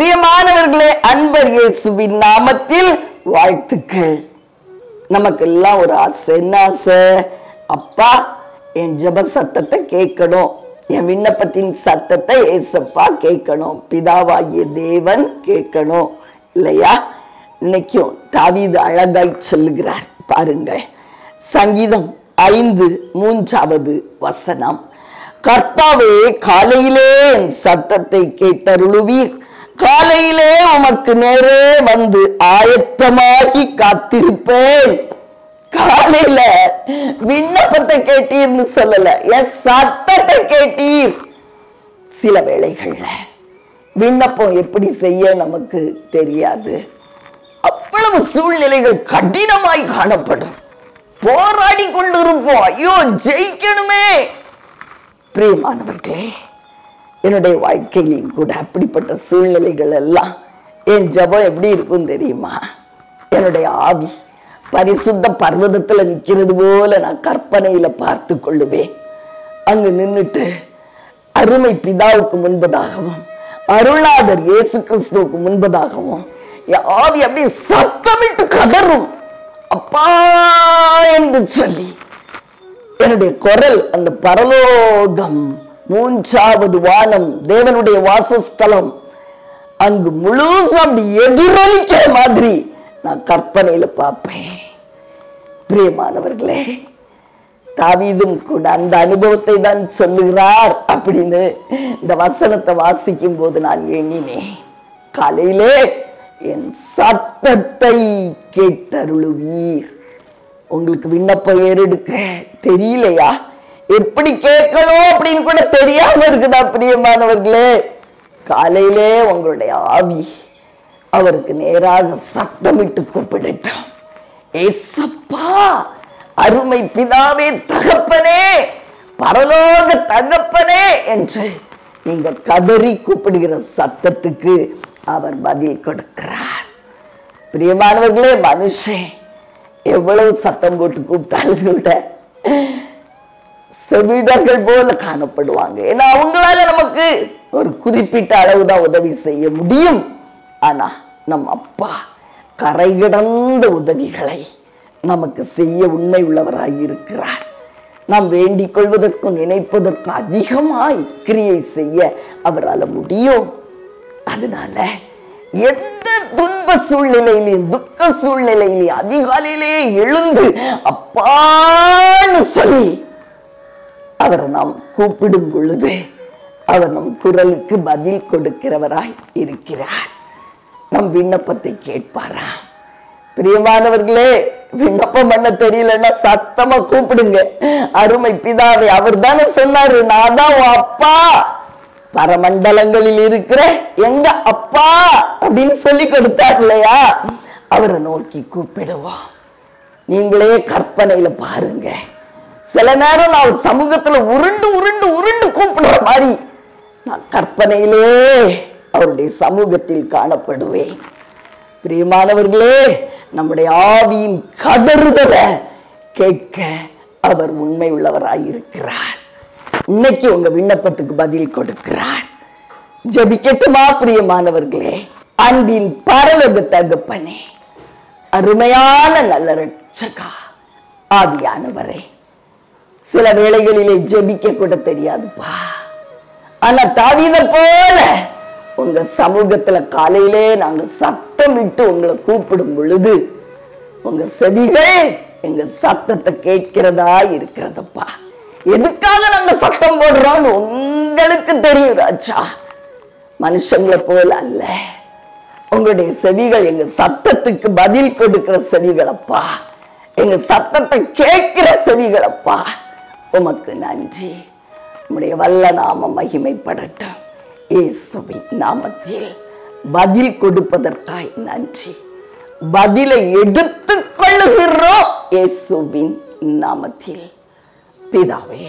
பிரியமானவர்களே, அன்பர் இயேசுவின் நாமத்தில் வாழ்த்துக்கள். நமக்கெல்லாம் ஒரு ஆசை. என்ன ஆசை? அப்பா, என் ஜெப சத்தத்தை கேட்கணும், என் விண்ணப்பத்தின் சத்தத்தை ஏசப்பா கேட்கணும், பிதாவாகிய தேவன் கேட்கணும் இல்லையா? இன்னைக்கும் தாவீது அழகாய் சொல்லுகிறார் பாருங்கள். சங்கீதம் 5:3 வசனம். கர்த்தாவே, காலையிலே என் சத்தத்தை கேட்டருளுவீர், காலையிலே உமக்கு நேரே வந்து ஆயத்தமாகி காத்திருப்பேன். காலையில விண்ணப்பத்தை கேட்டீர்னு சொல்லல, என் சத்தத்தை கேட்டீர். சில வேளைகள்ல விண்ணப்பம் எப்படி செய்ய நமக்கு தெரியாது. அவ்வளவு சூழ்நிலைகள் கடினமாய் காணப்படும். போராடி கொண்டிருப்போம், ஐயோ ஜெயிக்கணுமே. பிரியமானவர்களே, என்னுடைய வாழ்க்கையிலும் கூட அப்படிப்பட்ட சூழ்நிலைகள் எல்லாம் என் ஜெபம் எப்படி இருக்கும் தெரியுமா? என்னுடைய ஆவி பரிசுத்த பர்வதத்துல நிக்கிறது போல நான் கற்பனையில பார்த்து கொள்ளுவேன். அங்கு நின்றுட்டு அருமை பிதாவுக்கு முன்பதாகவும் அருளாதர் இயேசு கிறிஸ்துவுக்கு முன்பதாகவும் என் ஆவி அப்படி சத்தமிட்டு கதறும், அப்பா என்று சொல்லி. என்னுடைய குரல் அந்த பரலோகம், 3வது வானம், தேவனுடைய வாசஸ்தலம், அங்கு முழுசும் அப்படி எதிரொலிக்கிற மாதிரி நான் கற்பனையில பார்ப்பேன். பிரியமானவர்களே, தாவீதும் கூட அந்த அனுபவத்தை தான் சொல்லுகிறார் அப்படின்னு இந்த வசனத்தை வாசிக்கும் போது நான் எண்ணினேன். காலையிலே என் சத்தத்தை கேட்டருளுவீர். உங்களுக்கு விண்ணப்பம் ஏறெடுக்க தெரியலையா? எப்படி கேட்கணும் அப்படின்னு கூட தெரியாம இருக்குதா? பிரியமானவர்களே, காலையிலே உங்களுடைய ஆவி அவருக்கு நேராக சத்தமிட்டு கூப்பிடட்டும். ஏசப்பா, அருமை பிதாவே, தகப்பனே, பரலோக தகப்பனே என்று நீங்க கதறி கூப்பிடுகிற சத்தத்துக்கு அவர் பதில் கொடுக்கிறார். பிரியமானவர்களே, மனுஷன் எவ்வளவு சத்தம் போட்டு கூப்பிட்டாலும் கூட செவிடர்கள் போல காணப்படுவாங்க. ஏன்னா அவங்களால நமக்கு ஒரு குறிப்பிட்ட அளவுதான் உதவி செய்ய முடியும். ஆனா நம் அப்பா கரை கடந்த உதவிகளை நமக்கு செய்ய உண்மை உள்ளவராய் இருக்கிறார். நாம் வேண்டிக் கொள்வதற்கும் நினைப்பதற்கும் அதிகமாய் கிரியை செய்ய அவரால் முடியும். அதனால எந்த துன்ப சூழ்நிலையிலையும் துக்க சூழ்நிலையிலையும் அதிகாலையிலே எழுந்து அப்பான்னு சொல்லி அவரை நாம் கூப்பிடும் பொழுது அவர் நம் குரலுக்கு பதில் கொடுக்கிறவராய் இருக்கிறார். நம் விண்ணப்பத்தை கேட்பாரா? பிரியமானவர்களே, விண்ணப்பம் பண்ண தெரியலன்னா சத்தமா கூப்பிடுங்க. அருமை பிதாவே, அவர் தானே சொன்னாரு, நான் தான் உன் அப்பா, பரமண்டலங்களில் இருக்கிற எங்க அப்பா அப்படின்னு சொல்லி கொடுத்தார் இல்லையா? அவரை நோக்கி கூப்பிடுவோம். நீங்களே கற்பனையில பாருங்க. சில நேரம் நான் சமூகத்துல உருண்டு உருண்டு உருண்டு கூப்பிடுற மாதிரி நான் கற்பனையிலே அவருடைய சமூகத்தில் காணப்படுவேன். பிரியமானவர்களே, நம்முடைய ஆவியின் கதறுதலை கேட்க அவர் உண்மை உள்ளவராயிருக்கிறார். இன்னைக்கு உங்க விண்ணப்பத்துக்கு பதில் கொடுக்கிறார். ஜெபிக்கட்டுமா? பிரியமானவர்களே, அன்பின் பரலோக தகப்பனே, அருமையான நல்ல இரட்சகா, ஆவியானவரே, சில வேளைகளிலே ஜெபிக்க கூட தெரியாதுப்பா. ஆனா தாவீதை போல உங்க சமூகத்துல காலையிலே நாங்க சத்தமிட்டு உங்களை கூப்பிடும் பொழுது உங்க செவிகள் எங்க சத்தத்தை கேட்கிறதா இருக்கிறதப்பா. எதுக்காக நாங்க சத்தம் போடுறோம்னு உங்களுக்கு தெரியும் ராஜா. மனுஷங்களை போல அல்ல, உங்களுடைய செவிகள் எங்க சத்தத்துக்கு பதில் கொடுக்கிற செவிகளப்பா, எங்க சத்தத்தை கேட்கிற செவிகளப்பா. உமக்கு நன்றி. உம்முடைய வல்ல நாமம் மகிமைப்படட்டும். இயேசுவின் நாமத்தில் பதில் கொடுப்பதற்காய் நன்றி. பதிலை எடுத்துக் கொள்ளுகிறோம் இயேசுவின் நாமத்தில் பிதாவே.